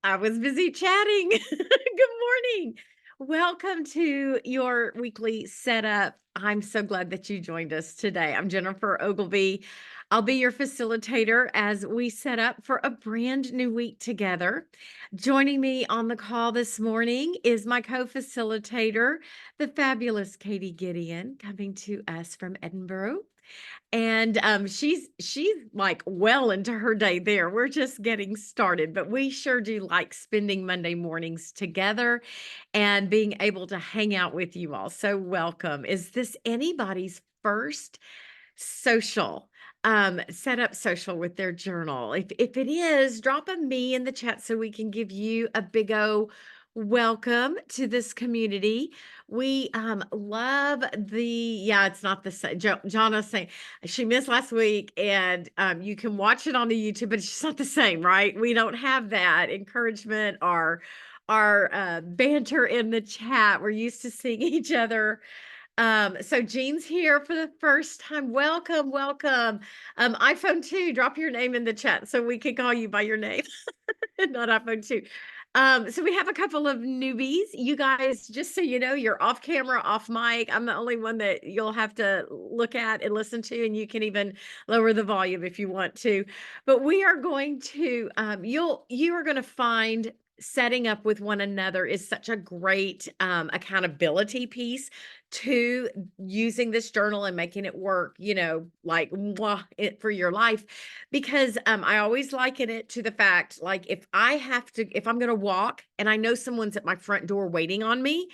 I was busy chatting. Good morning. Welcome to your weekly setup. I'm so glad that you joined us today. I'm Jennifer Ogilvy. I'll be your facilitator as we set up for a brand new week together. Joining me on the call this morning is my co-facilitator, the fabulous Katie Gideon, coming to us from Edinburgh. And, she's, like, well into her day there. We're just getting started, but we sure do like spending Monday mornings together and being able to hang out with you all. So welcome. Is this anybody's first social, set up social with their journal? If it is, drop a me in the chat so we can give you a big O welcome to this community. We love the yeah, it's not the same. Jonna saying she missed last week, and you can watch it on the YouTube, but it's just not the same, right? We don't have that encouragement or our banter in the chat. We're used to seeing each other. So Jean's here for the first time. Welcome, welcome. iPhone 2, drop your name in the chat so we can call you by your name, not iPhone 2. So we have a couple of newbies. You guys, just so you know, you're off camera, off mic. I'm the only one that you'll have to look at and listen to, and you can even lower the volume if you want to. But we are going to, you are going to find setting up with one another is such a great accountability piece to using this journal and making it work, like for your life. Because I always liken it to the fact, like, if I'm going to walk and I know someone's at my front door waiting on me,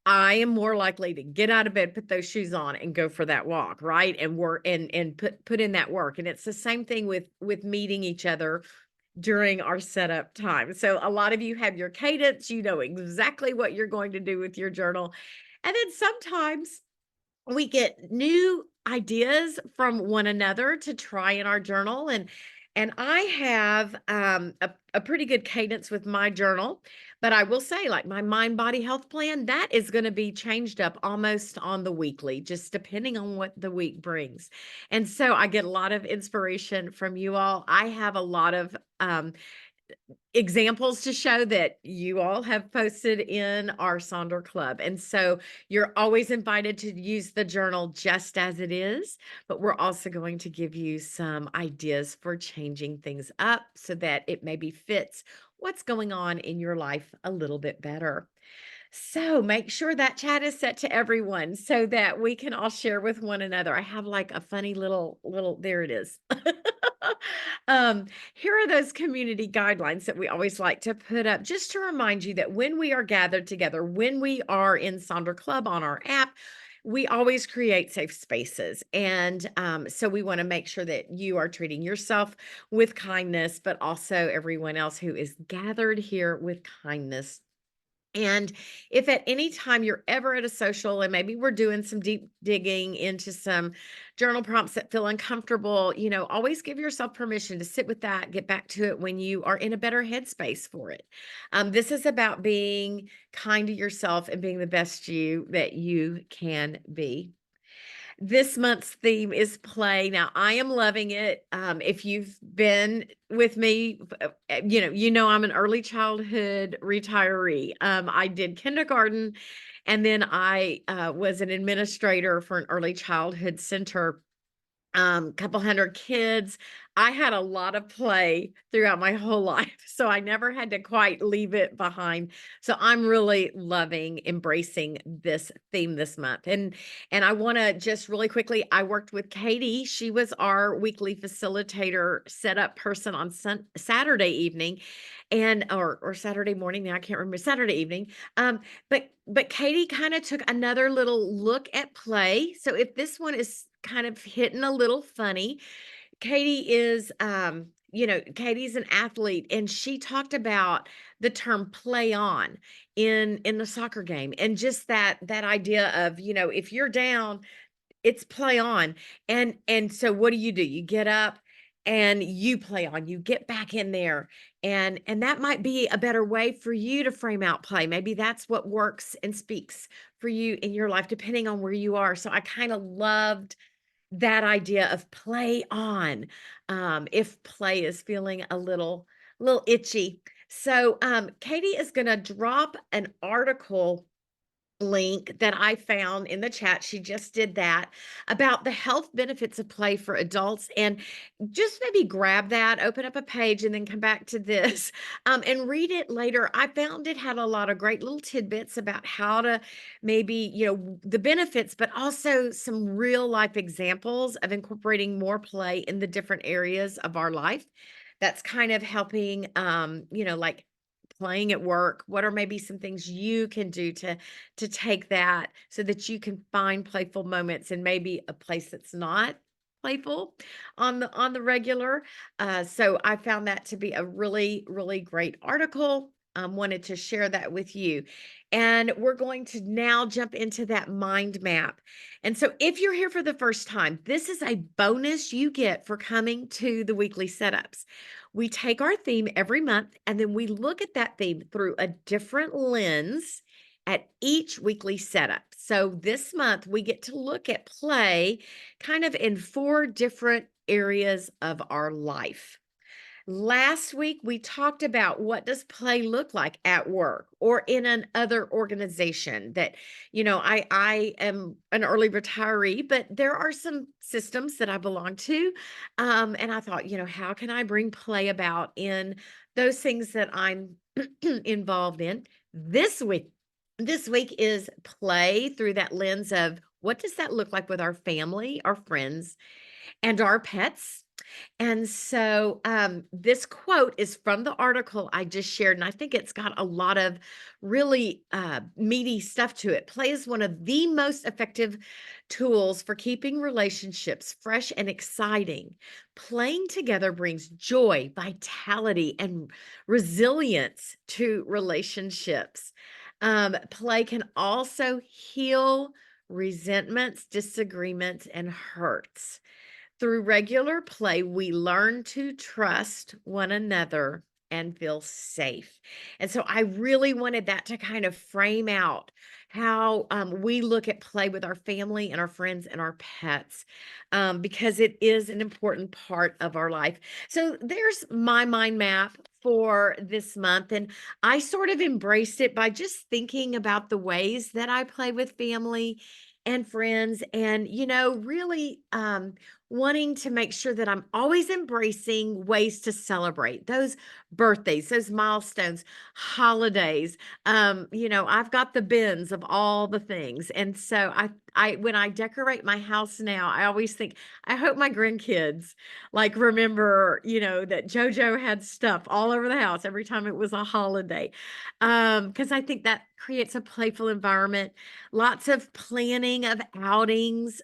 I am more likely to get out of bed, put those shoes on, and go for that walk, right? And work and put in that work. And it's the same thing with meeting each other during our setup time. So a lot of you have your cadence, you know exactly what you're going to do with your journal. And then sometimes we get new ideas from one another to try in our journal. And I have a pretty good cadence with my journal, but I will say, like, my mind body health plan, that is going to be changed up almost on the weekly, just depending on what the week brings. And so I get a lot of inspiration from you all. I have a lot of examples to show that you all have posted in our Sonder Club. And so you're always invited to use the journal just as it is, but we're also going to give you some ideas for changing things up so that it maybe fits what's going on in your life a little bit better. So make sure that chat is set to everyone so that we can all share with one another. I have like a funny little there it is. Here are those community guidelines that we always like to put up just to remind you that when we are gathered together, when we are in Sonder Club on our app, we always create safe spaces. And so we want to make sure that you are treating yourself with kindness, but also everyone else who is gathered here with kindness. And if at any time you're ever at a social and maybe we're doing some deep digging into some journal prompts that feel uncomfortable, always give yourself permission to sit with that, get back to it when you are in a better headspace for it. This is about being kind to yourself and being the best you that you can be. This month's theme is play. Now, I am loving it. If you've been with me, I'm an early childhood retiree. I did kindergarten, and then I was an administrator for an early childhood center, couple hundred kids. I had a lot of play throughout my whole life, so I never had to quite leave it behind. So I'm really loving embracing this theme this month. And I want to just really quickly, I worked with Katie. She was our weekly facilitator, setup person on Saturday evening and or Saturday morning. Now I can't remember, Saturday evening. But Katie kind of took another little look at play. So if this one is kind of hitting a little funny, Katie is Katie's an athlete, and she talked about the term play on in the soccer game, and just that idea of, if you're down, it's play on. And so what do? You get up and you play on, you get back in there. And that might be a better way for you to frame out play. Maybe that's what works and speaks for you in your life, depending on where you are. So I kind of loved that idea of play on. If play is feeling a little itchy. So, Katie is going to drop an article link that I found in the chat. She just did that about the health benefits of play for adults. And just maybe grab that, open up a page, and then come back to this and read it later. I found it had a lot of great little tidbits about how to maybe, the benefits, but also some real life examples of incorporating more play in the different areas of our life. That's kind of helping, like playing at work. What are maybe some things you can do to take that so that you can find playful moments in maybe a place that's not playful on the regular. So I found that to be a really, really great article. Wanted to share that with you. And we're going to now jump into that mind map. And so if you're here for the first time, this is a bonus you get for coming to the weekly setups. We take our theme every month and then we look at that theme through a different lens at each weekly setup. So this month we get to look at play kind of in four different areas of our life. Last week, we talked about what does play look like at work or in another organization that, I am an early retiree, but there are some systems that I belong to. And I thought, how can I bring play about in those things that I'm involved in? This week is play through that lens of what does that look like with our family, our friends, and our pets. And so this quote is from the article I just shared, and I think it's got a lot of really meaty stuff to it. Play is one of the most effective tools for keeping relationships fresh and exciting. Playing together brings joy, vitality, and resilience to relationships. Play can also heal resentments, disagreements, and hurts. Through regular play, we learn to trust one another and feel safe. And so I really wanted that to kind of frame out how we look at play with our family and our friends and our pets, because it is an important part of our life. So there's my mind map for this month. And I sort of embraced it by just thinking about the ways that I play with family and friends and, really wanting to make sure that I'm always embracing ways to celebrate those birthdays, those milestones, holidays. I've got the bins of all the things. And so I when I decorate my house now, I always think, I hope my grandkids like remember, that JoJo had stuff all over the house every time it was a holiday. Because I think that creates a playful environment, lots of planning of outings.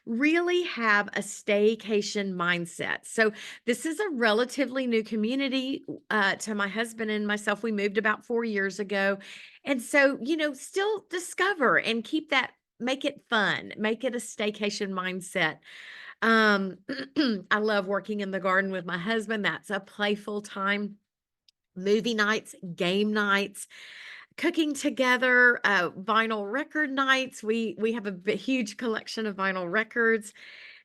Really have a staycation mindset. So this is a relatively new community to my husband and myself. We moved about 4 years ago. And so, still discover and keep that, make it fun, make it a staycation mindset. Um, I love working in the garden with my husband. That's a playful time. Movie nights, game nights, cooking together, vinyl record nights. We have a huge collection of vinyl records,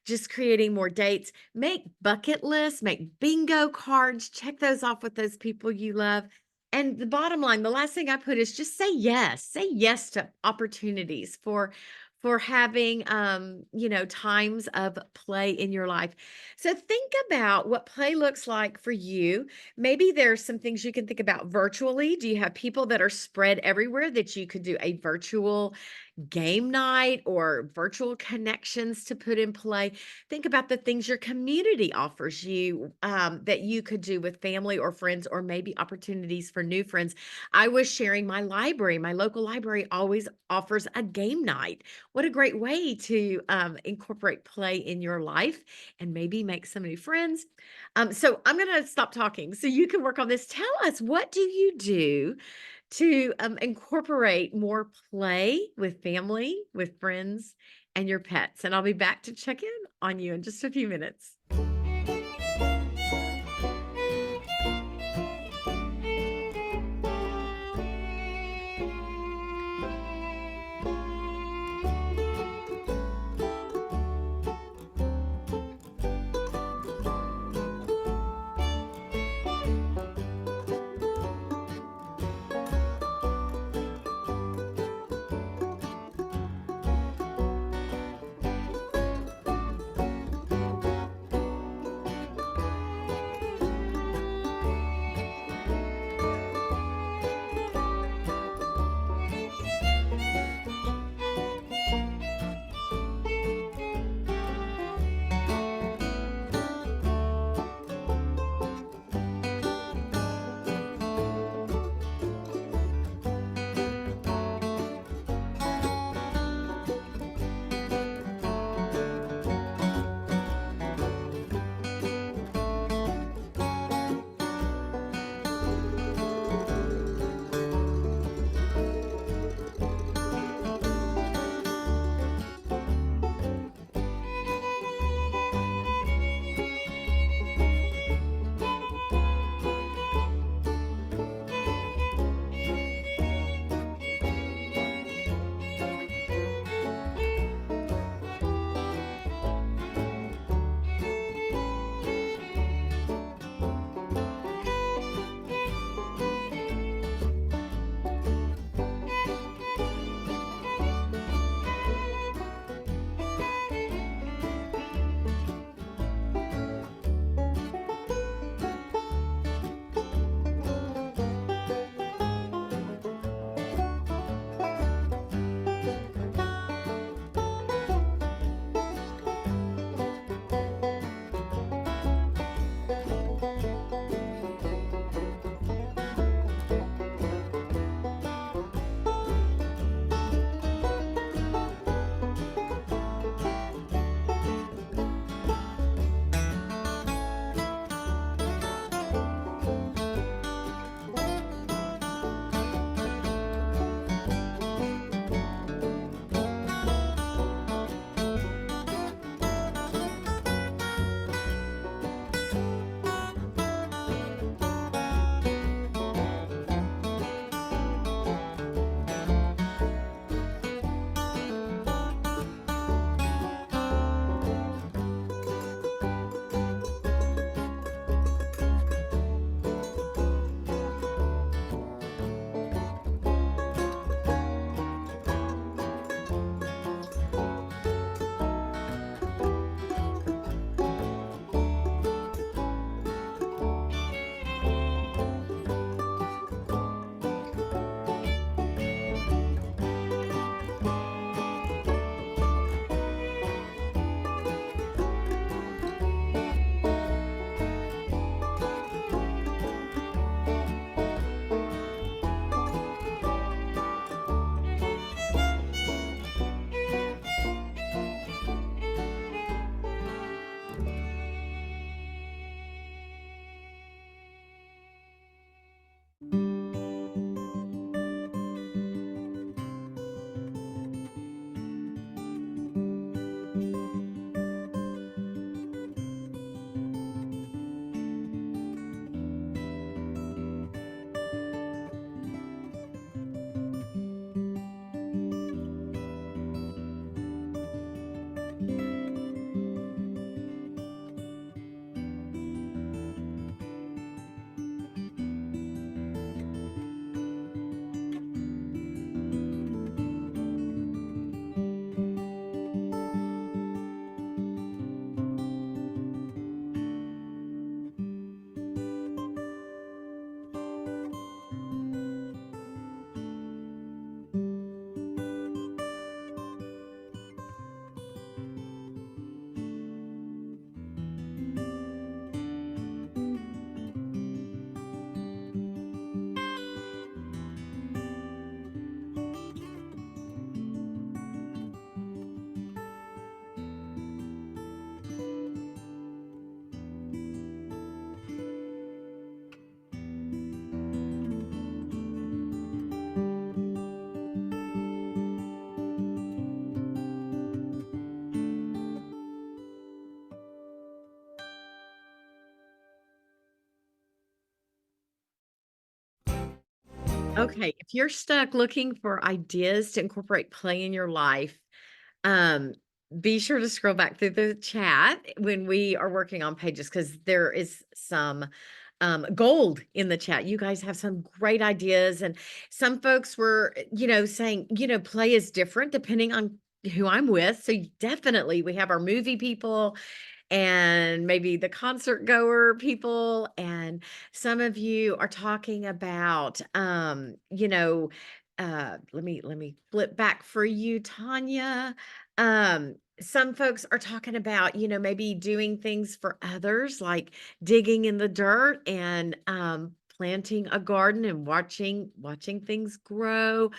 just creating more dates. Make bucket lists, make bingo cards, check those off with those people you love. And the bottom line, the last thing I put is just say yes. Say yes to opportunities for having times of play in your life. So think about what play looks like for you. Maybe there's some things you can think about virtually. Do you have people that are spread everywhere that you could do a virtual game night or virtual connections to put in play? Think about the things your community offers you, that you could do with family or friends, or maybe opportunities for new friends. I was sharing my library. My local library always offers a game night. What a great way to incorporate play in your life and maybe make some new friends. So I'm going to stop talking so you can work on this. Tell us, what do you do to incorporate more play with family, with friends, and your pets? And I'll be back to check in on you in just a few minutes. Okay, if you're stuck looking for ideas to incorporate play in your life, um, be sure to scroll back through the chat when we are working on pages because there is some gold in the chat. You guys have some great ideas, and some folks were, saying, play is different depending on who I'm with. So definitely, we have our movie people and maybe the concert goer people, and some of you are talking about let me flip back for you, Tanya. Some folks are talking about, maybe doing things for others, like digging in the dirt and planting a garden and watching things grow.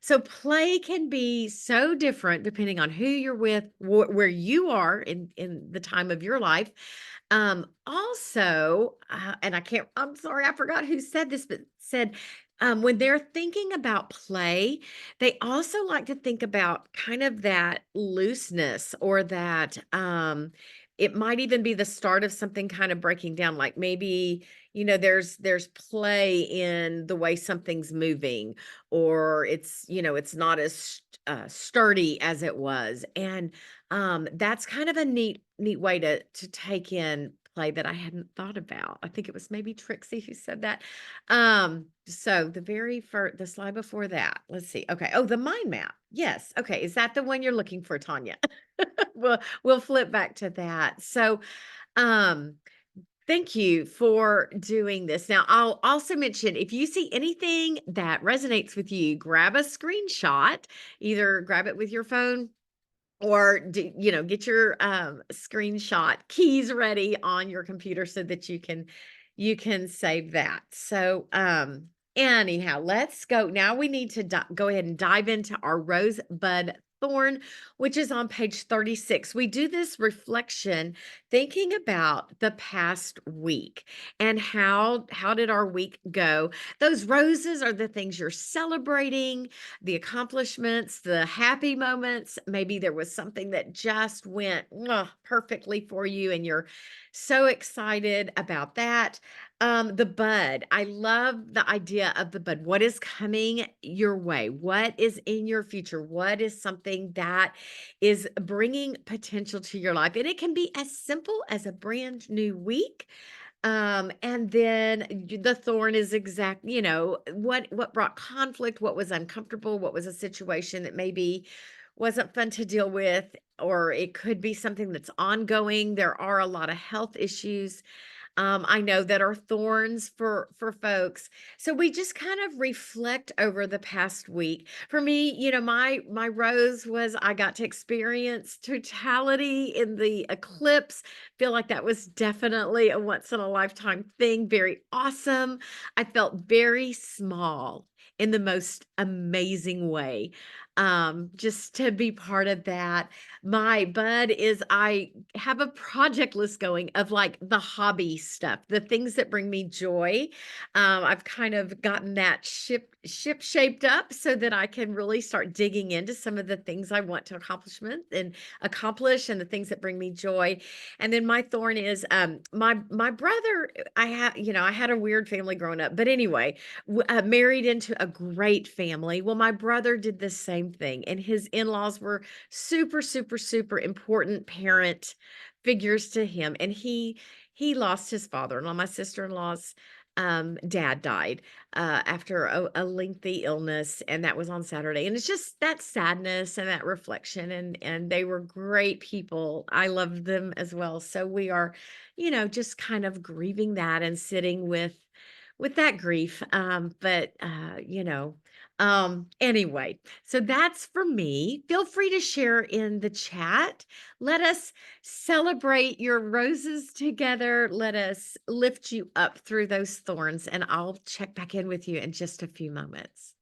So play can be so different depending on who you're with, where you are in the time of your life. Also, and I'm sorry, I forgot who said this, but said when they're thinking about play, they also like to think about kind of that looseness or that it might even be the start of something kind of breaking down, like maybe there's play in the way something's moving, or it's not as sturdy as it was. And that's kind of a neat way to take in play that I hadn't thought about. I think it was maybe Trixie who said that. So the slide before that, let's see. Okay. Oh, the mind map. Yes. Okay. Is that the one you're looking for, Tanya? We'll flip back to that. So, um, thank you for doing this. Now, I'll also mention if you see anything that resonates with you, grab a screenshot, either grab it with your phone or get your screenshot keys ready on your computer so that you can save that. So anyhow, let's go. Now we need to go ahead and dive into our rosebud thorn, which is on page 36. We do this reflection thinking about the past week and how did our week go. Those roses are the things you're celebrating, the accomplishments, the happy moments. Maybe there was something that just went perfectly for you, and you're so excited about that. The bud. I love the idea of the bud. What is coming your way? What is in your future? What is something that is bringing potential to your life? And it can be as simple as a brand new week. And then the thorn is what brought conflict, what was uncomfortable, what was a situation that maybe wasn't fun to deal with, or it could be something that's ongoing. There are a lot of health issues I know that are thorns for folks. So we just kind of reflect over the past week. For me, my rose was I got to experience totality in the eclipse. Feel like that was definitely a once in a lifetime thing. Very awesome. I felt very small in the most amazing way. Just to be part of that. My bud is I have a project list going of like the hobby stuff, the things that bring me joy. I've kind of gotten that ship shaped up so that I can really start digging into some of the things I want to accomplish and the things that bring me joy. And then my thorn is my brother. I had a weird family growing up, but anyway, married into a great family. Well, my brother did the same thing, and his in-laws were super, super, super important parent figures to him. And he lost his father-in-law. My sister-in-law's dad died after a lengthy illness, and that was on Saturday. And it's just that sadness and that reflection. And they were great people. I loved them as well. So we are, just kind of grieving that and sitting with that grief. Anyway, so that's for me. Feel free to share in the chat. Let us celebrate your roses together. Let us lift you up through those thorns, and I'll check back in with you in just a few moments.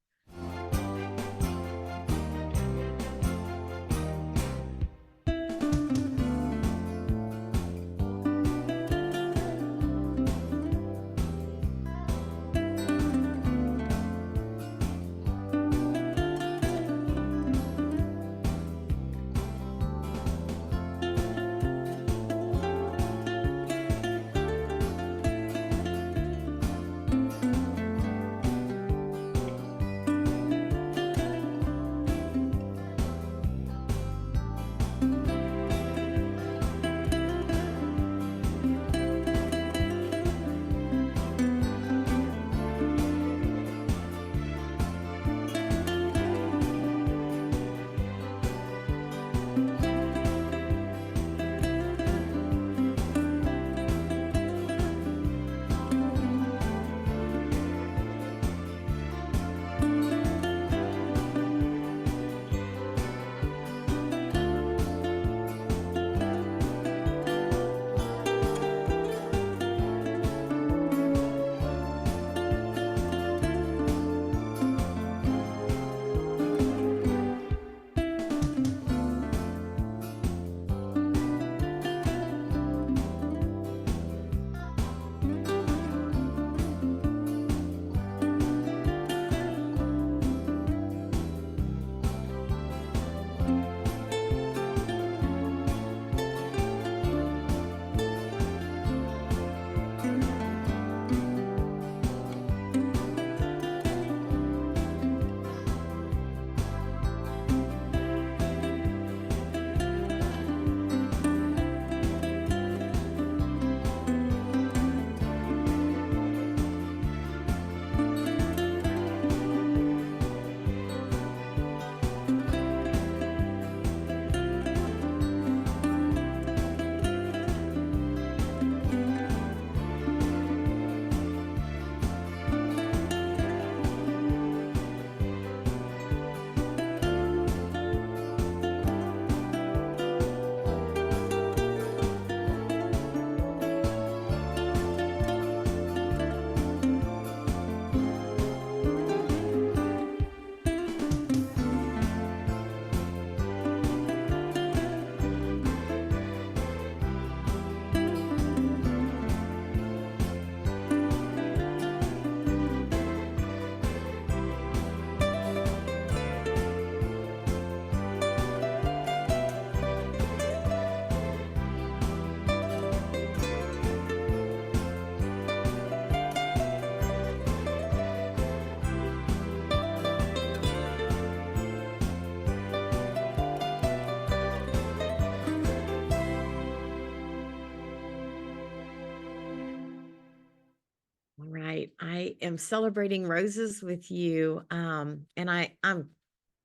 right. I am celebrating roses with you. And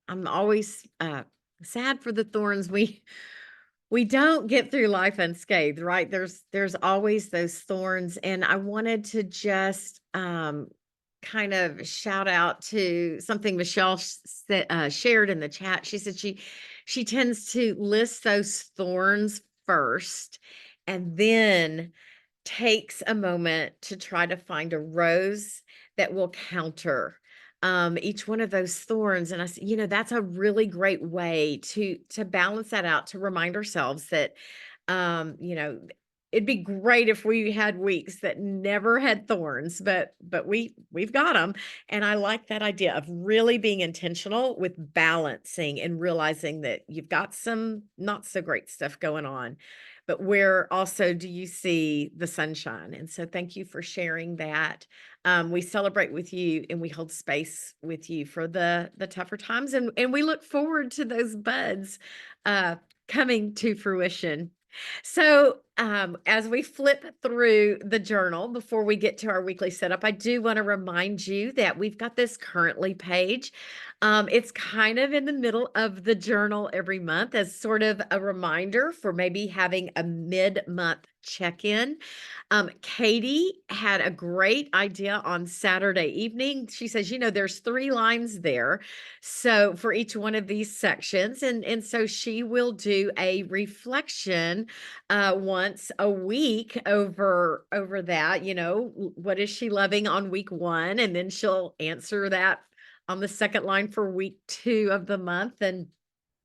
I'm always sad for the thorns we don't get through life unscathed, right? There's always those thorns, and I wanted to just kind of shout out to something Michelle shared in the chat. She said she tends to list those thorns first, and then takes a moment to try to find a rose that will counter each one of those thorns. And I said, that's a really great way to balance that out, to remind ourselves that, um, you know, it'd be great if we had weeks that never had thorns, but we've got them. And I like that idea of really being intentional with balancing and realizing that you've got some not so great stuff going on, but where also do you see the sunshine? And so thank you for sharing that. We celebrate with you and we hold space with you for the tougher times, and we look forward to those buds uh, coming to fruition. So, as we flip through the journal before we get to our weekly setup, I do want to remind you that we've got this currently page. It's kind of in the middle of the journal every month as sort of a reminder for maybe having a mid-month check-in. Katie had a great idea on Saturday evening. She says, there's 3 lines there. So for each one of these sections, and so she will do a reflection once a week over that. What is she loving on week 1, and then she'll answer that on the second line for week 2 of the month. And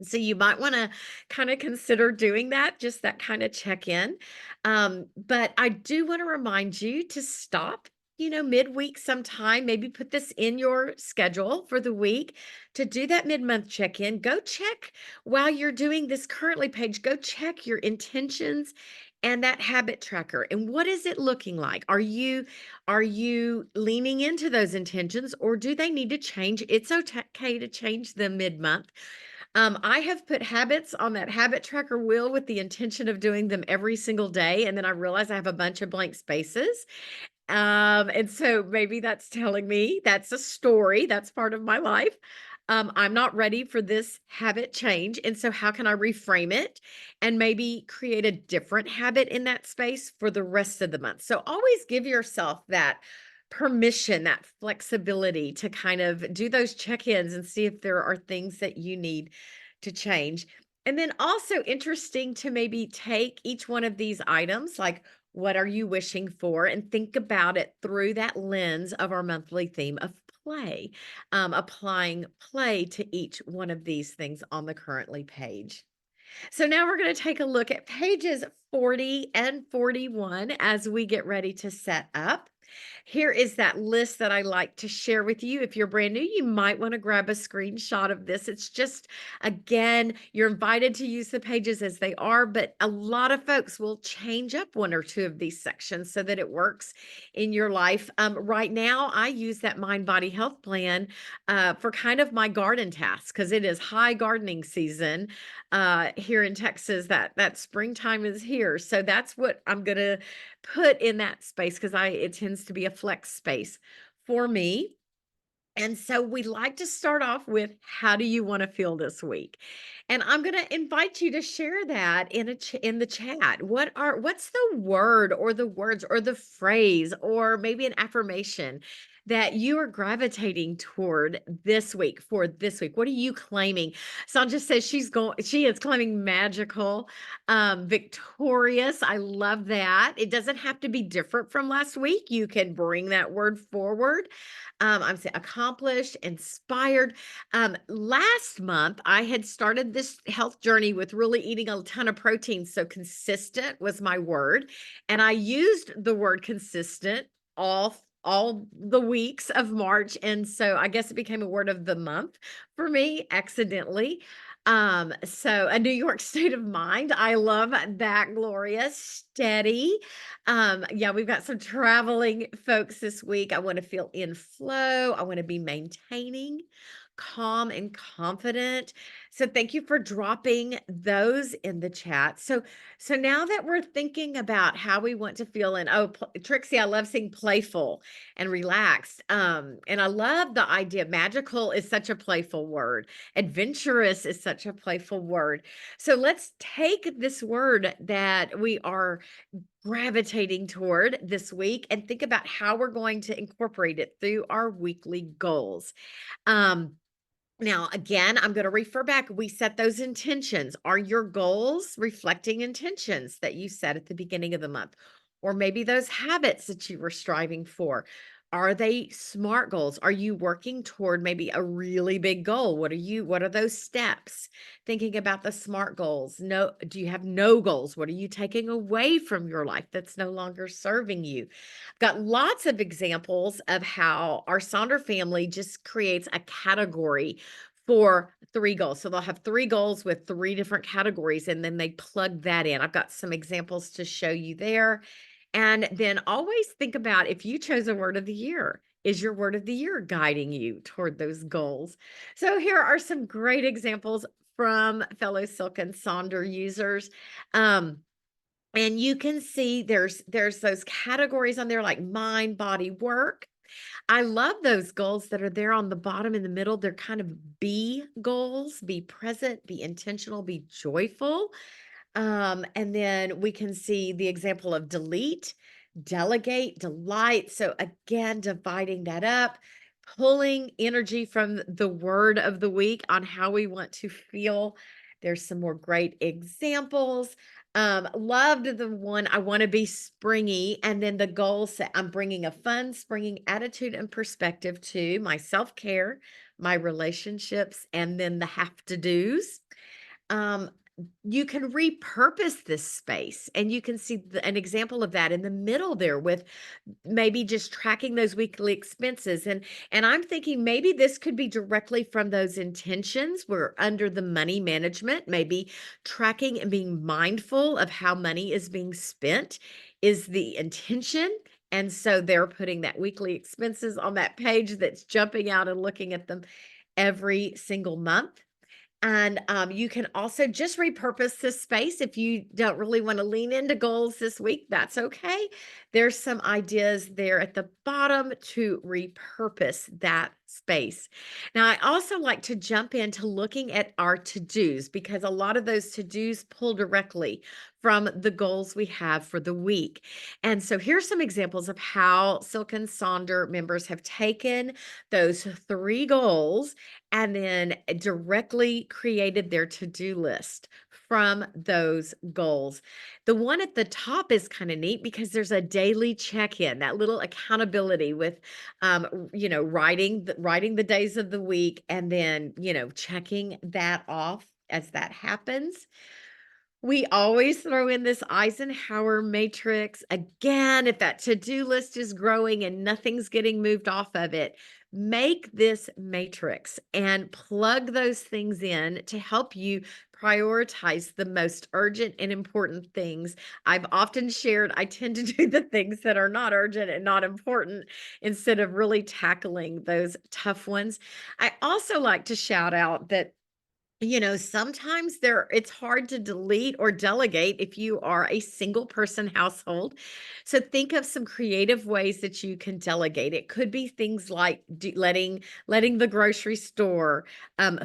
so you might want to kind of consider doing that, just that kind of check in. But I do want to remind you to stop, midweek sometime, maybe put this in your schedule for the week to do that mid-month check-in. Go check while you're doing this currently page, go check your intentions and that habit tracker. And what is it looking like? Are you leaning into those intentions, or do they need to change? It's okay to change them mid-month. I have put habits on that habit tracker wheel with the intention of doing them every single day, and then I realize I have a bunch of blank spaces. And so maybe that's telling me that's a story, that's part of my life. I'm not ready for this habit change. And so how can I reframe it and maybe create a different habit in that space for the rest of the month? So always give yourself that permission, that flexibility to kind of do those check-ins and see if there are things that you need to change. And then also interesting to maybe take each one of these items, like what are you wishing for, and think about it through that lens of our monthly theme of play, applying play to each one of these things on the currently page. So now we're going to take a look at pages 40 and 41 as we get ready to set up. Here is that list that I like to share with you. If you're brand new, you might want to grab a screenshot of this. It's just, again, you're invited to use the pages as they are, but a lot of folks will change up 1 or 2 of these sections so that it works in your life. Right now, I use that Mind Body Health Plan for kind of my garden tasks because it is high gardening season here in Texas. That springtime is here. So that's what I'm going to put in that space because it tends to be a flex space for me. And so we like to start off with, how do you want to feel this week? And I'm going to invite you to share that in the chat. What's the word or the words or the phrase or maybe an affirmation that you are gravitating toward this week for this week? What are you claiming? Sandra says she is claiming magical, victorious. I love that. It doesn't have to be different from last week. You can bring that word forward. I'm saying accomplished, inspired. Last month, I had started this health journey with really eating a ton of protein. So consistent was my word. And I used the word consistent all the weeks of March. And so I guess it became a word of the month for me accidentally. So a New York state of mind. I love that, Gloria. Steady. Yeah, we've got some traveling folks this week. I want to feel in flow. I want to be maintaining calm and confident. So thank you for dropping those in the chat. So now that we're thinking about how we want to feel, and Trixie, I love seeing playful and relaxed. And I love the idea. Magical is such a playful word. Adventurous is such a playful word. So let's take this word that we are gravitating toward this week and think about how we're going to incorporate it through our weekly goals. Um, Now, again, I'm going to refer back. We set those intentions. Are your goals reflecting intentions that you set at the beginning of the month? Or maybe those habits that you were striving for? Are they SMART goals? Are you working toward maybe a really big goal? What are those steps? Thinking about the SMART goals. No, do you have no goals? What are you taking away from your life that's no longer serving you? Got lots of examples of how our Sonder family just creates a category for 3 goals. So they'll have 3 goals with 3 different categories, and then they plug that in. I've got some examples to show you there. And then always think about if you chose a word of the year, is your word of the year guiding you toward those goals? So here are some great examples from fellow Silk and Sonder users. Um, and you can see there's those categories on there like mind, body, work. I love those goals that are there on the bottom in the middle. They're kind of be goals, be present, be intentional, be joyful. And then we can see the example of delete, delegate, delight. So again, dividing that up, pulling energy from the word of the week on how we want to feel. There's some more great examples. Loved the one I want to be springy, and then the goal set. I'm bringing a fun, springing attitude and perspective to my self care, my relationships, and then the have to dos. Um, you can repurpose this space, and you can see an example of that in the middle there with maybe just tracking those weekly expenses. And I'm thinking maybe this could be directly from those intentions. We're under the money management, maybe tracking and being mindful of how money is being spent is the intention. And so they're putting that weekly expenses on that page that's jumping out and looking at them every single month. And you can also just repurpose this space if you don't really want to lean into goals this week. That's okay. There's some ideas there at the bottom to repurpose that space. Now, I also like to jump into looking at our to dos because a lot of those to dos pull directly from the goals we have for the week. And so here's some examples of how Silk and Sonder members have taken those 3 goals and then directly created their to-do list from those goals. The one at the top is kind of neat because there's a daily check-in, that little accountability with writing the days of the week and then, checking that off as that happens. We always throw in this Eisenhower matrix. Again, if that to-do list is growing and nothing's getting moved off of it, make this matrix and plug those things in to help you prioritize the most urgent and important things. I've often shared I tend to do the things that are not urgent and not important instead of really tackling those tough ones. I also like to shout out that sometimes it's hard to delete or delegate if you are a single person household. So think of some creative ways that you can delegate. It could be things like letting the grocery store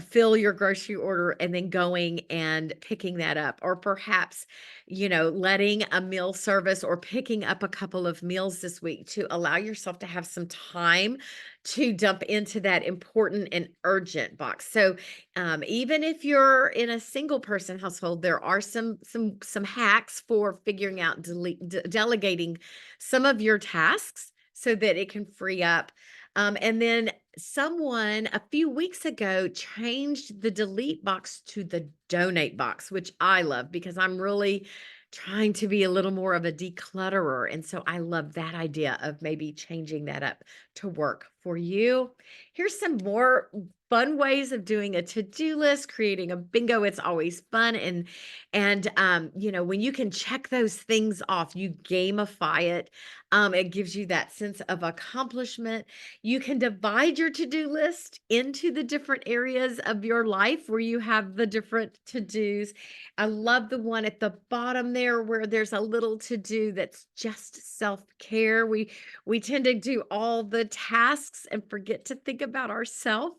fill your grocery order and then going and picking that up, or perhaps letting a meal service or picking up a couple of meals this week to allow yourself to have some time to dump into that important and urgent box. So even if you're in a single person household, there are some hacks for figuring out delegating some of your tasks so that it can free up. And then someone a few weeks ago changed the delete box to the donate box, which I love because I'm really trying to be a little more of a declutterer. And so I love that idea of maybe changing that up to work for you. Here's some more fun ways of doing a to-do list, creating a bingo. It's always fun. And when you can check those things off, you gamify it. It gives you that sense of accomplishment. You can divide your to-do list into the different areas of your life where you have the different to-dos. I love the one at the bottom there where there's a little to-do that's just self-care. We tend to do all the tasks and forget to think about ourselves.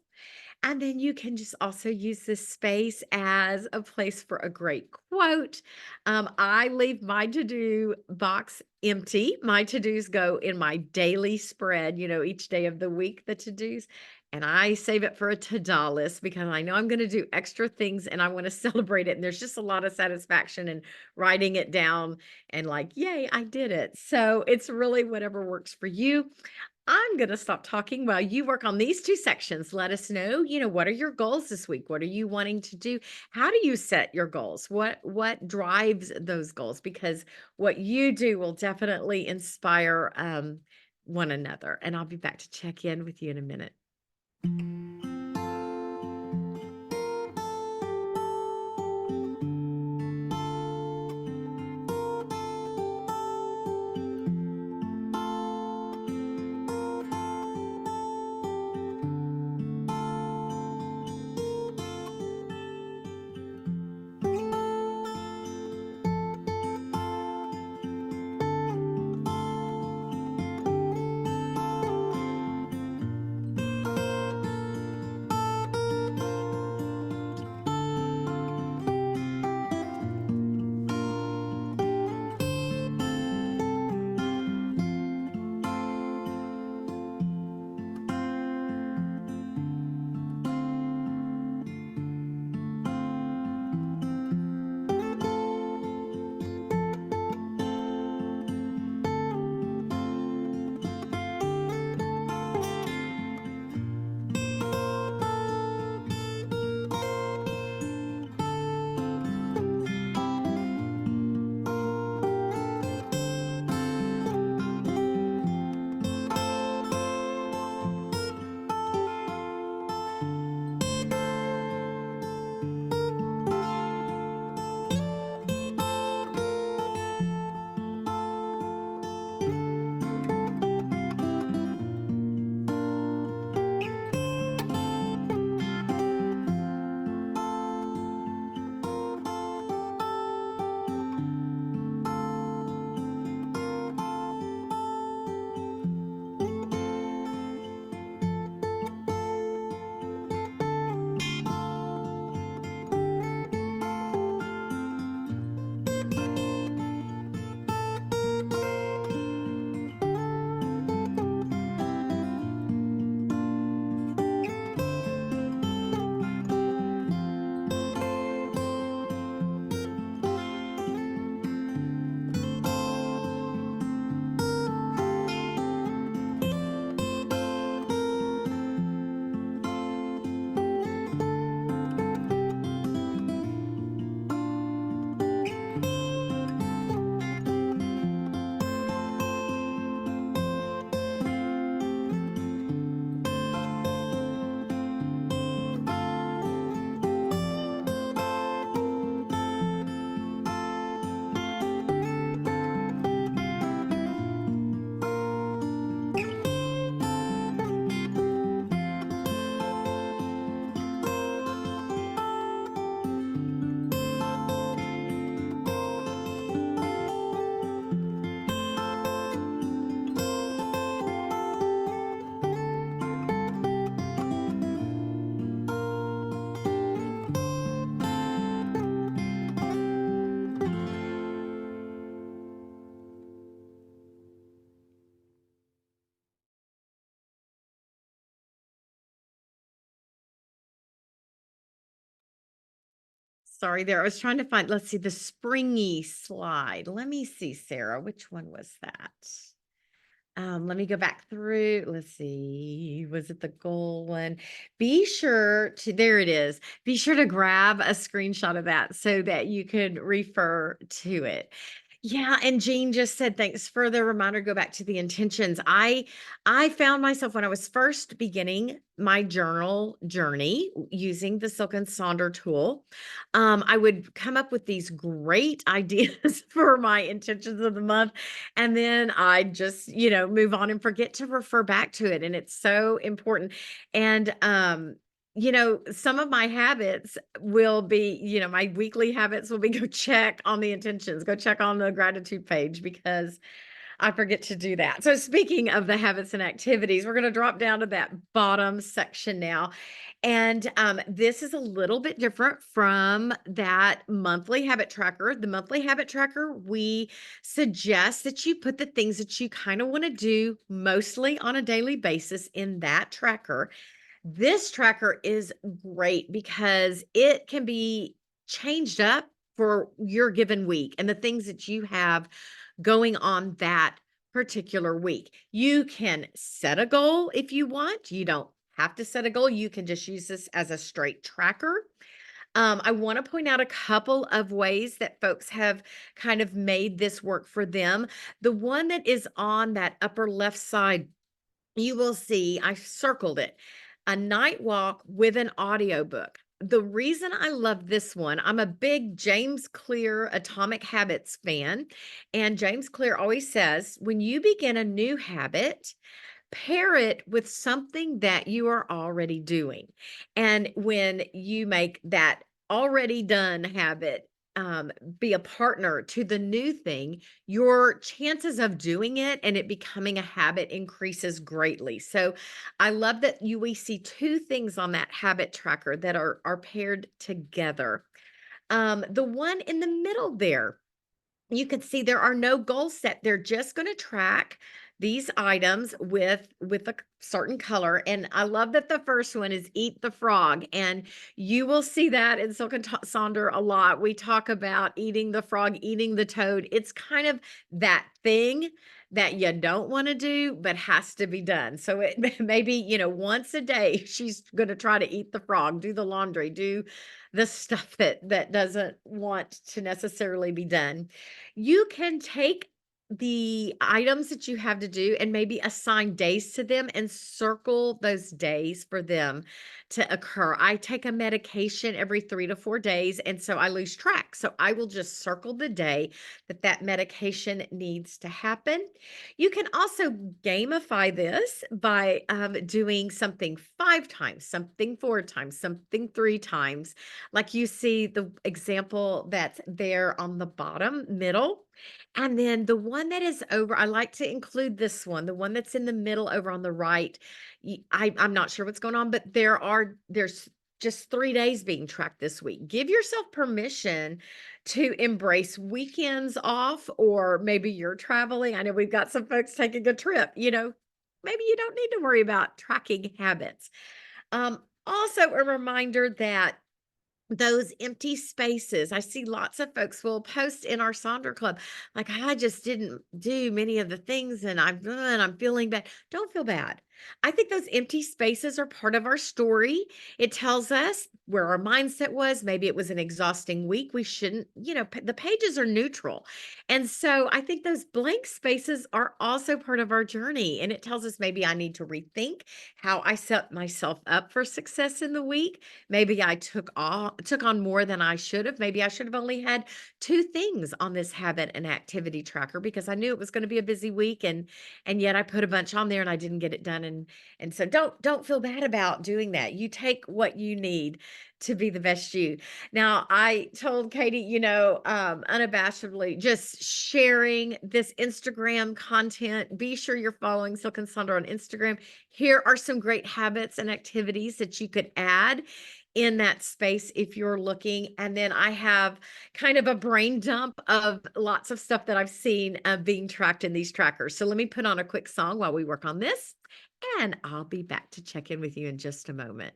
And then you can just also use this space as a place for a great quote. I leave my to-do box empty. My to-dos go in my daily spread, each day of the week, the to-dos. And I save it for a to-do list because I know I'm going to do extra things and I want to celebrate it. And there's just a lot of satisfaction in writing it down and like, yay, I did it. So it's really whatever works for you. I'm going to stop talking while you work on these two sections. Let us know, what are your goals this week? What are you wanting to do? How do you set your goals? What drives those goals? Because what you do will definitely inspire one another. And I'll be back to check in with you in a minute. Sorry there. I was trying to find, let's see, the springy slide. Let me see, Sarah. Which one was that? Let me go back through. Let's see. Was it the goal one? Be sure to, there it is. Be sure to grab a screenshot of that so that you could refer to it. Yeah, and Jean just said, "Thanks for the reminder, go back to the intentions." I found myself when I was first beginning my journal journey using the Silk and Sonder tool, I would come up with these great ideas for my intentions of the month, and then I just, move on and forget to refer back to it, and it's so important. And, some of my habits will be, my weekly habits will be go check on the intentions, go check on the gratitude page because I forget to do that. So, speaking of the habits and activities, we're going to drop down to that bottom section now. And this is a little bit different from that monthly habit tracker. The monthly habit tracker, we suggest that you put the things that you kind of want to do mostly on a daily basis in that tracker. This tracker is great because it can be changed up for your given week and the things that you have going on that particular week. You can set a goal if you want. You don't have to set a goal. You can just use this as a straight tracker. I want to point out a couple of ways that folks have kind of made this work for them. The one that is on that upper left side, you will see I circled it, a night walk with an audiobook. The reason I love this one, I'm a big James Clear Atomic Habits fan. And James Clear always says, when you begin a new habit, pair it with something that you are already doing. And when you make that already done habit be a partner to the new thing, your chances of doing it and it becoming a habit increases greatly. So I love that we see two things on that habit tracker that are paired together. The one in the middle there, you can see there are no goals set. They're just going to track these items with a certain color. And I love that the first one is eat the frog. And you will see that in Silk and Sonder a lot. We talk about eating the frog, eating the toad. It's kind of that thing that you don't want to do, but has to be done. So it maybe, once a day, she's going to try to eat the frog, do the laundry, do the stuff that doesn't want to necessarily be done. You can take the items that you have to do and maybe assign days to them and circle those days for them to occur. I take a medication every 3 to 4 days, and so I lose track. So I will just circle the day that medication needs to happen. You can also gamify this by doing something 5 times, something 4 times, something 3 times. Like you see the example that's there on the bottom middle. And then the one that is over, I like to include this one, the one that's in the middle over on the right. I'm not sure what's going on, but there's just 3 days being tracked this week. Give yourself permission to embrace weekends off, or maybe you're traveling. I know we've got some folks taking a trip, maybe you don't need to worry about tracking habits. Also, a reminder that those empty spaces. I see lots of folks will post in our Sonder Club, like, I just didn't do many of the things and I'm feeling bad. Don't feel bad. I think those empty spaces are part of our story. It tells us where our mindset was. Maybe it was an exhausting week. We shouldn't, the pages are neutral. And so I think those blank spaces are also part of our journey. And it tells us maybe I need to rethink how I set myself up for success in the week. Maybe I took on more than I should have. Maybe I should have only had 2 things on this habit and activity tracker because I knew it was going to be a busy week, and yet I put a bunch on there and I didn't get it done. And so don't feel bad about doing that. You take what you need to be the best you. Now, I told Katie, unabashedly just sharing this Instagram content. Be sure you're following Silk and Sonder on Instagram. Here are some great habits and activities that you could add in that space if you're looking. And then I have kind of a brain dump of lots of stuff that I've seen being tracked in these trackers. So let me put on a quick song while we work on this, and I'll be back to check in with you in just a moment.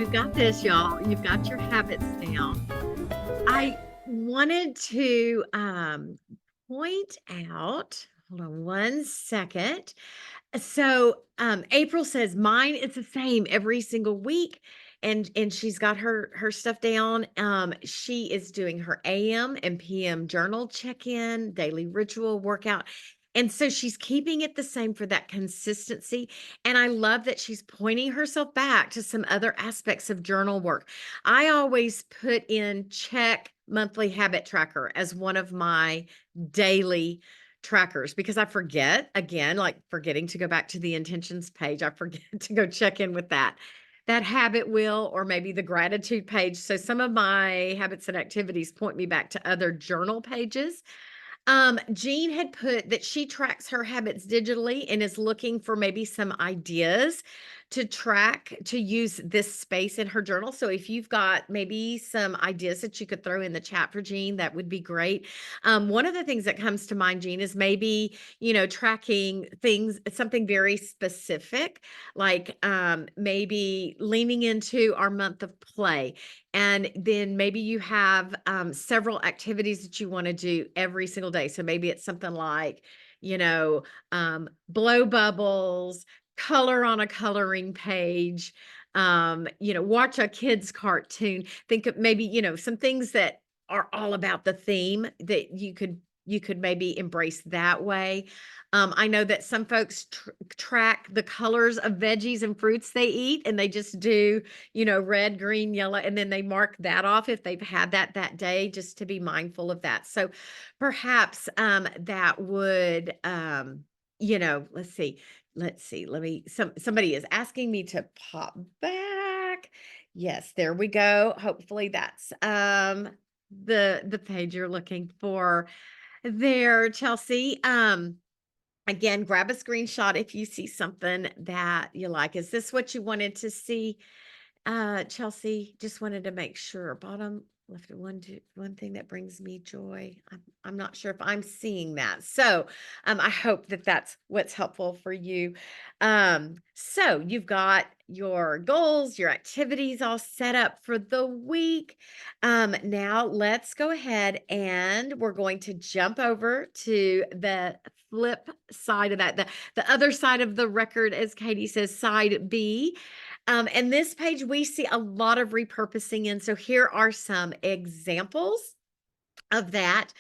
You've got this, y'all. You've got your habits down. I wanted to point out, hold on one second. April says mine is the same every single week, and she's got her stuff down. She is doing her AM and PM journal check-in, daily ritual workout. And so she's keeping it the same for that consistency. And I love that she's pointing herself back to some other aspects of journal work. I always put in check monthly habit tracker as one of my daily trackers because I forget again, like forgetting to go back to the intentions page. I forget to go check in with that habit wheel or maybe the gratitude page. So some of my habits and activities point me back to other journal pages. Jean had put that she tracks her habits digitally and is looking for maybe some ideas to track to use this space in her journal. So if you've got maybe some ideas that you could throw in the chat for Jean, that would be great. One of the things that comes to mind, Jean, is maybe, tracking things, something very specific, like maybe leaning into our month of play. And then maybe you have several activities that you want to do every single day. So maybe it's something like, blow bubbles, color on a coloring page, watch a kid's cartoon. Think of maybe, some things that are all about the theme that you could maybe embrace that way. I know that some folks track the colors of veggies and fruits they eat, and they just do, red, green, yellow, and then they mark that off if they've had that day, just to be mindful of that. So perhaps that would, let's see. Somebody is asking me to pop back. Yes, there we go. Hopefully that's the page you're looking for there, Chelsea. Again, grab a screenshot if you see something that you like. Is this what you wanted to see? Chelsea, just wanted to make sure. Bottom left, one thing that brings me joy. I'm not sure if I'm seeing that. So I hope that that's what's helpful for you. So you've got your goals, your activities all set up for the week. Now let's go ahead and we're going to jump over to the flip side of that, the other side of the record, as Katie says, side B. And this page, we see a lot of repurposing in. So here are some examples of that.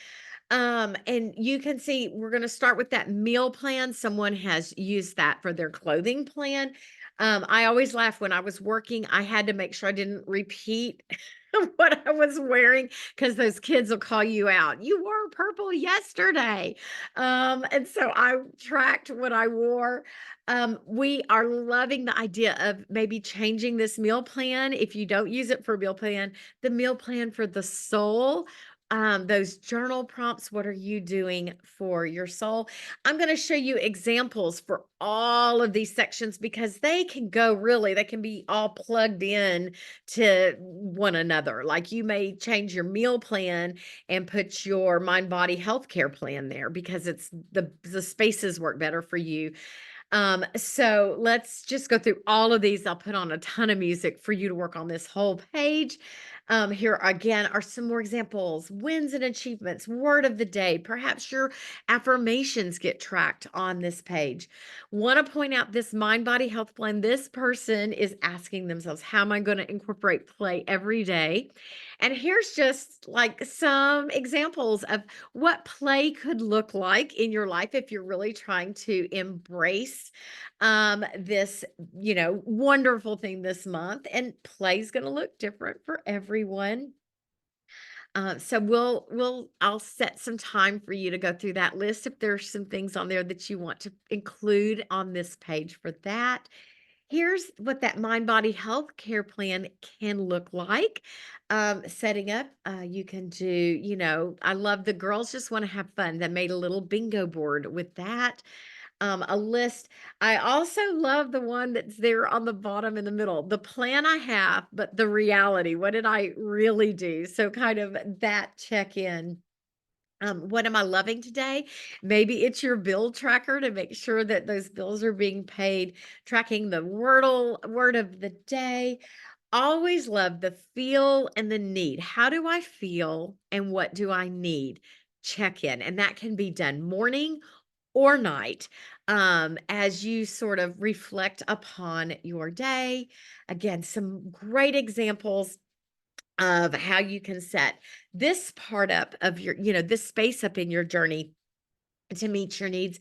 And you can see we're going to start with that meal plan. Someone has used that for their clothing plan. I always laugh when I was working, I had to make sure I didn't repeat what I was wearing because those kids will call you out. You wore purple yesterday. And so I tracked what I wore. We are loving the idea of maybe changing this meal plan. If you don't use it for a meal plan, the meal plan for the soul. Those journal prompts, what are you doing for your soul? I'm going to show you examples for all of these sections because they can be all plugged in to one another. Like you may change your meal plan and put your mind body healthcare plan there because it's the spaces work better for you. So let's just go through all of these. I'll put on a ton of music for you to work on this whole page. Here again are some more examples, wins and achievements, word of the day. Perhaps your affirmations get tracked on this page. Want to point out this mind body health plan. This person is asking themselves, how am I going to incorporate play every day? And here's just like some examples of what play could look like in your life if you're really trying to embrace this, wonderful thing this month. And play is going to look different for everyone. So I'll set some time for you to go through that list if there's some things on there that you want to include on this page for that. Here's what that mind body health care plan can look like. Setting up, you can do, I love the girls just want to have fun. They made a little bingo board with that. A list. I also love the one that's there on the bottom in the middle. The plan I have, but the reality. What did I really do? So kind of that check in. What am I loving today? Maybe it's your bill tracker to make sure that those bills are being paid, tracking the word of the day. Always love the feel and the need. How do I feel and what do I need? Check in. And that can be done morning or night, as you sort of reflect upon your day. Again, some great examples of how you can set this part up of your, this space up in your journey to meet your needs.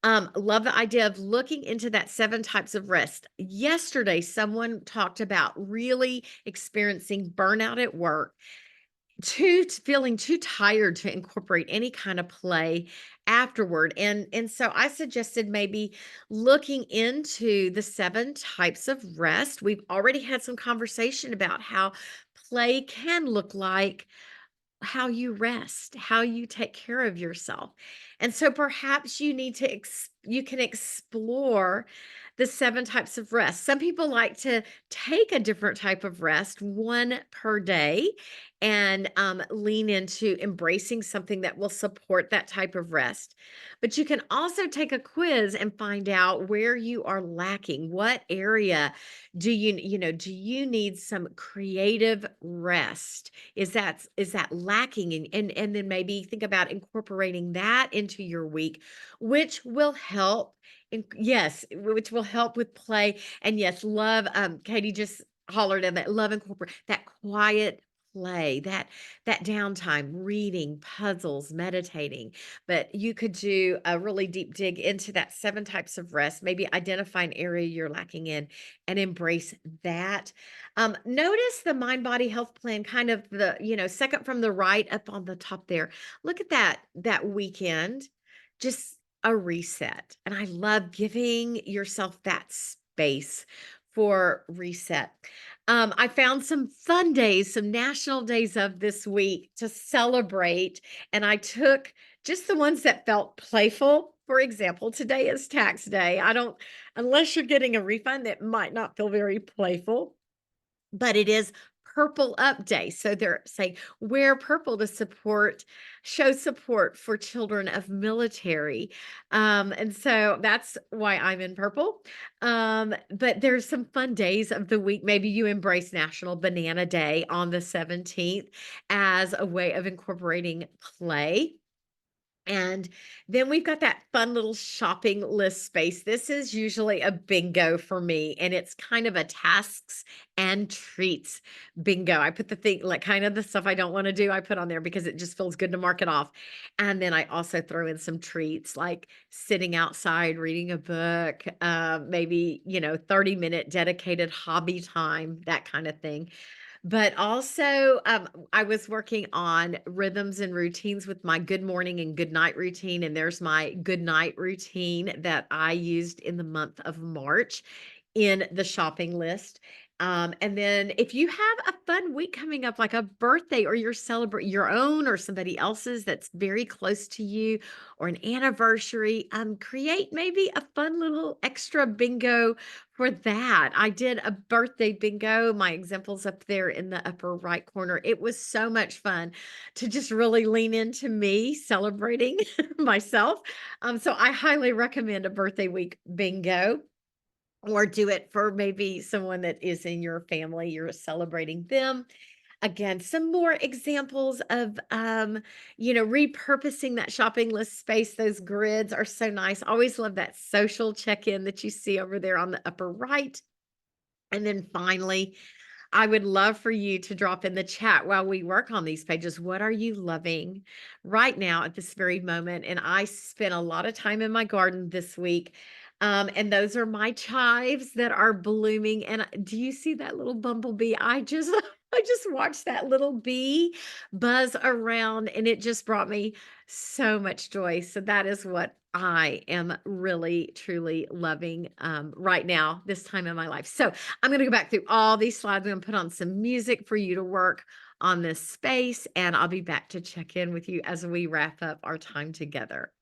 Love the idea of looking into that 7 types of rest. Yesterday, someone talked about really experiencing burnout at work, feeling too tired to incorporate any kind of play afterward. And so I suggested maybe looking into the 7 types of rest. We've already had some conversation about how play can look like how you rest, how you take care of yourself. And so perhaps you need to you can explore the 7 types of rest. Some people like to take a different type of rest, one per day, and lean into embracing something that will support that type of rest. But you can also take a quiz and find out where you are lacking. What area do you need some creative rest? Is that lacking? And then maybe think about incorporating that into your week, which will help yes, which will help with play. And yes, love, Katie just hollered at that, love incorporate that quiet play, that downtime, reading, puzzles, meditating. But you could do a really deep dig into that 7 types of rest, maybe identify an area you're lacking in and embrace that. Notice the mind body health plan, kind of the, second from the right up on the top there. Look at that weekend, just a reset. And I love giving yourself that space for reset. I found some fun days, some national days of this week to celebrate, and I took just the ones that felt playful. For example, today is tax day. I don't, unless you're getting a refund, that might not feel very playful, but it is Purple Up Day. So they're saying wear purple to show support for children of military. And so that's why I'm in purple. But there's some fun days of the week. Maybe you embrace National Banana Day on the 17th as a way of incorporating play. And then we've got that fun little shopping list space. This is usually a bingo for me, and it's kind of a tasks and treats bingo. I put the thing, like kind of the stuff I don't want to do, I put on there because it just feels good to mark it off. And then I also throw in some treats like sitting outside, reading a book, maybe, 30-minute dedicated hobby time, that kind of thing. But also, I was working on rhythms and routines with my good morning and good night routine. And there's my good night routine that I used in the month of March in the shopping list. And then if you have a fun week coming up, like a birthday or you're celebrate your own or somebody else's that's very close to you, or an anniversary, create maybe a fun little extra bingo for that. I did a birthday bingo. My example's up there in the upper right corner. It was so much fun to just really lean into me celebrating myself. So I highly recommend a birthday week bingo, or do it for maybe someone that is in your family, you're celebrating them. Again, some more examples of, repurposing that shopping list space. Those grids are so nice. Always love that social check-in that you see over there on the upper right. And then finally, I would love for you to drop in the chat while we work on these pages. What are you loving right now at this very moment? And I spent a lot of time in my garden this week. And those are my chives that are blooming. And do you see that little bumblebee? I just watched that little bee buzz around, and it just brought me so much joy. So that is what I am really, truly loving right now, this time in my life. So I'm going to go back through all these slides. I'm going to put on some music for you to work on this space, and I'll be back to check in with you as we wrap up our time together.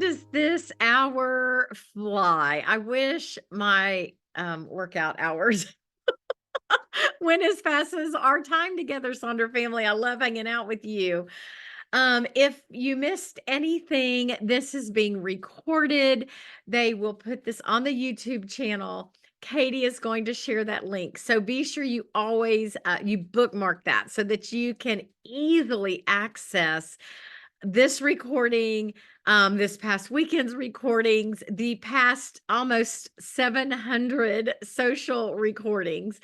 does this hour fly? I wish my workout hours went as fast as our time together, Sonder family. I love hanging out with you. If you missed anything, this is being recorded. They will put this on the YouTube channel. Katie is going to share that link. So be sure you always you bookmark that so that you can easily access this recording, this past weekend's recordings, the past almost 700 social recordings,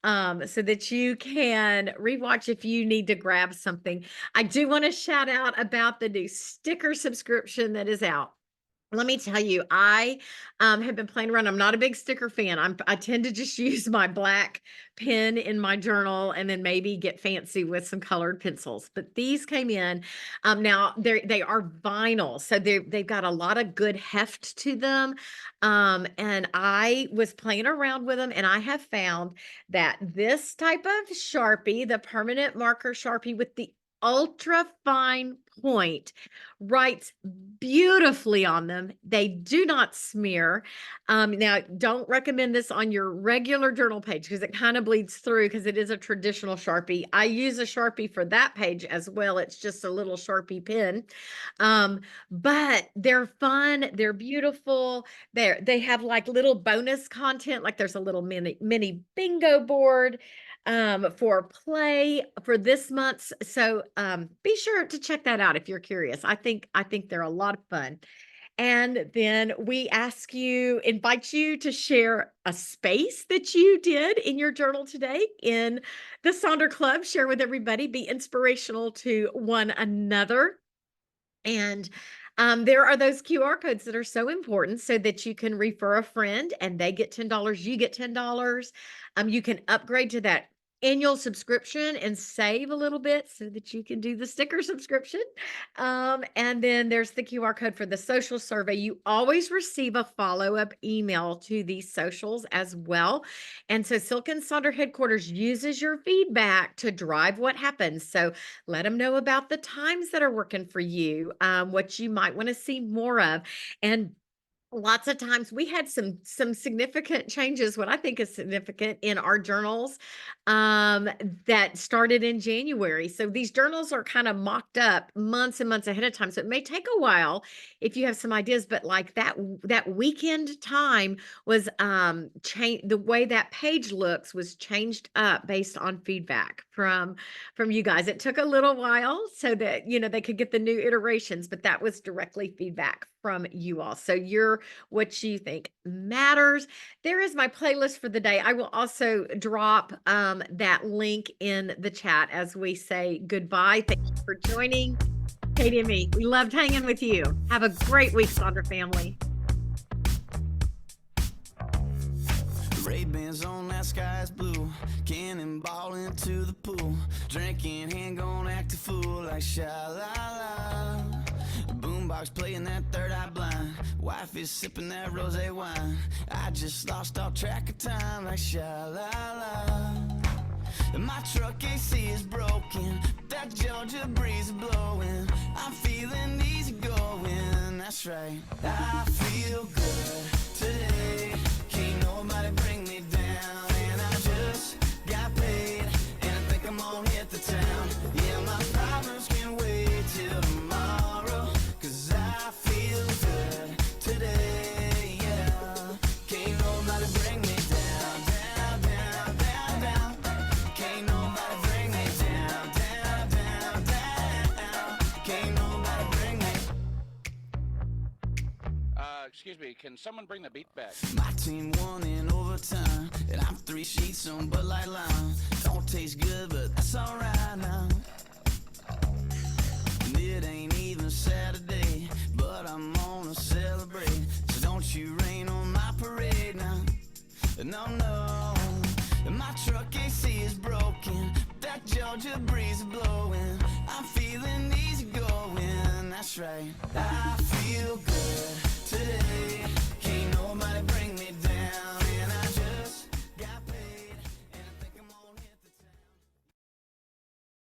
so that you can rewatch if you need to grab something. I do want to shout out about the new sticker subscription that is out. Let me tell you, I have been playing around. I'm not a big sticker fan. I tend to just use my black pen in my journal and then maybe get fancy with some colored pencils. But these came in. Now they are vinyl, so they've got a lot of good heft to them. And I was playing around with them, and I have found that this type of Sharpie, the permanent marker Sharpie with the ultra fine point, writes beautifully on them. They do not smear. Now, don't recommend this on your regular journal page because it kind of bleeds through because it is a traditional Sharpie. I use a Sharpie for that page as well. It's just a little Sharpie pen. But they're fun. They're beautiful. They have like little bonus content, like there's a little mini bingo board for play for this month's. So be sure to check that out if you're curious. I think they're a lot of fun. And then we invite you to share a space that you did in your journal today in the Sonder Club. Share with everybody, be inspirational to one another. And there are those QR codes that are so important so that you can refer a friend and they get $10, you get $10. You can upgrade to that annual subscription and save a little bit so that you can do the sticker subscription. And then there's the QR code for the social survey. You always receive a follow-up email to these socials as well. And so Silk and Sonder headquarters uses your feedback to drive what happens. So let them know about the times that are working for you, what you might want to see more of. And lots of times we had some significant changes, what I think is significant in our journals, that started in January. So these journals are kind of mocked up months and months ahead of time. So it may take a while if you have some ideas, but like that weekend time was changed. The way that page looks was changed up based on feedback from you guys. It took a little while so that they could get the new iterations, but that was directly feedback from you all. So what you think matters. There is my playlist for the day. I will also drop that link in the chat as we say goodbye. Thank you for joining Katie and me. We loved hanging with you. Have a great week, Sonder family. Ray-Bans on, that sky's blue. Cannonball into the pool. Drinking, hand gon' act a fool like sha-la-la. Boombox playing that third eye blind. Wife is sipping that rosé wine. I just lost all track of time like sha-la-la. My truck AC is broken. That Georgia breeze is blowing. I'm feeling easy going. That's right. I feel good today. Can't nobody bring me down. And I just got paid. And I think I'm gonna hit the town. Yeah, my problems can wait till tomorrow. Cause I feel good today. Yeah. Can't nobody bring me down. Down, down, down, down. Can't nobody bring me down. Down, down, down. Can't nobody bring me. Excuse me, can someone bring the beat back? My team won in overtime, and I'm 3 sheets on Bud Light Lime. Don't taste good, but that's alright now. And it ain't even Saturday, but I'm gonna celebrate. So don't you rain on my parade now. No, no. My truck AC is broken. That Georgia breeze is blowing. I'm feeling easy going. That's right.